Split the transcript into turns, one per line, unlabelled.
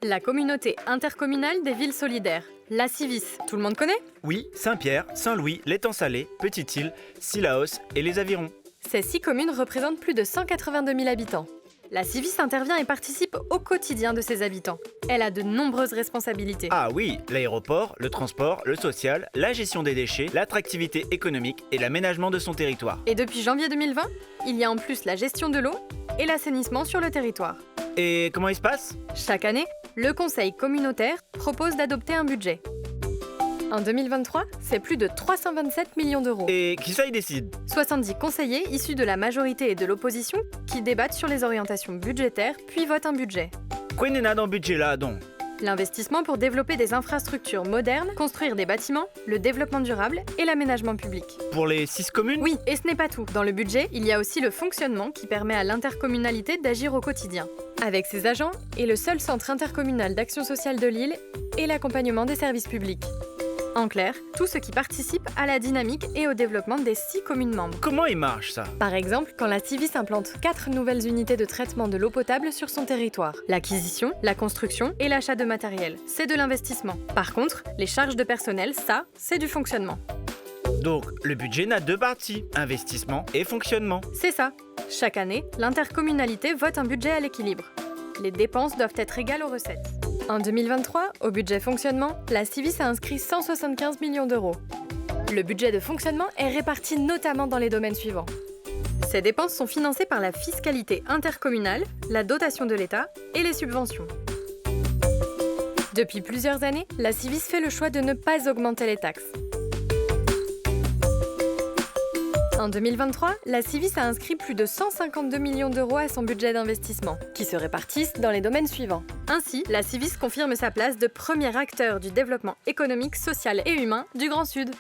La communauté intercommunale des villes solidaires, la CIVIS, tout le monde connaît?
Oui, Saint-Pierre, Saint-Louis, l'Étang-Salé, Petite-Île, Cilaos et les Avirons.
Ces 6 communes représentent plus de 182 000 habitants. La CIVIS intervient et participe au quotidien de ses habitants. Elle a de nombreuses responsabilités.
Ah oui, l'aéroport, le transport, le social, la gestion des déchets, l'attractivité économique et l'aménagement de son territoire.
Et depuis janvier 2020, il y a en plus la gestion de l'eau et l'assainissement sur le territoire.
Et comment il se passe?
Chaque année, le conseil communautaire propose d'adopter un budget. En 2023, c'est plus de 327 millions d'euros.
Et qui ça y décide?
70 conseillers issus de la majorité et de l'opposition qui débattent sur les orientations budgétaires puis votent un budget.
Quoi n'est dans le budget là donc?
L'investissement pour développer des infrastructures modernes, construire des bâtiments, le développement durable et l'aménagement public.
Pour les 6 communes?
Oui, et ce n'est pas tout. Dans le budget, il y a aussi le fonctionnement qui permet à l'intercommunalité d'agir au quotidien, avec ses agents et le seul centre intercommunal d'action sociale de l'île et l'accompagnement des services publics. En clair, tout ce qui participe à la dynamique et au développement des 6 communes membres.
Comment il marche ça?
Par exemple, quand la CIVIS implante 4 nouvelles unités de traitement de l'eau potable sur son territoire. L'acquisition, la construction et l'achat de matériel, c'est de l'investissement. Par contre, les charges de personnel, ça, c'est du fonctionnement.
Donc, le budget n'a 2 parties, investissement et fonctionnement.
C'est ça. Chaque année, l'intercommunalité vote un budget à l'équilibre. Les dépenses doivent être égales aux recettes. En 2023, au budget fonctionnement, la CIVIS a inscrit 175 millions d'euros. Le budget de fonctionnement est réparti notamment dans les domaines suivants. Ces dépenses sont financées par la fiscalité intercommunale, la dotation de l'État et les subventions. Depuis plusieurs années, la CIVIS fait le choix de ne pas augmenter les taxes. En 2023, la CIVIS a inscrit plus de 152 millions d'euros à son budget d'investissement, qui se répartissent dans les domaines suivants. Ainsi, la CIVIS confirme sa place de premier acteur du développement économique, social et humain du Grand Sud.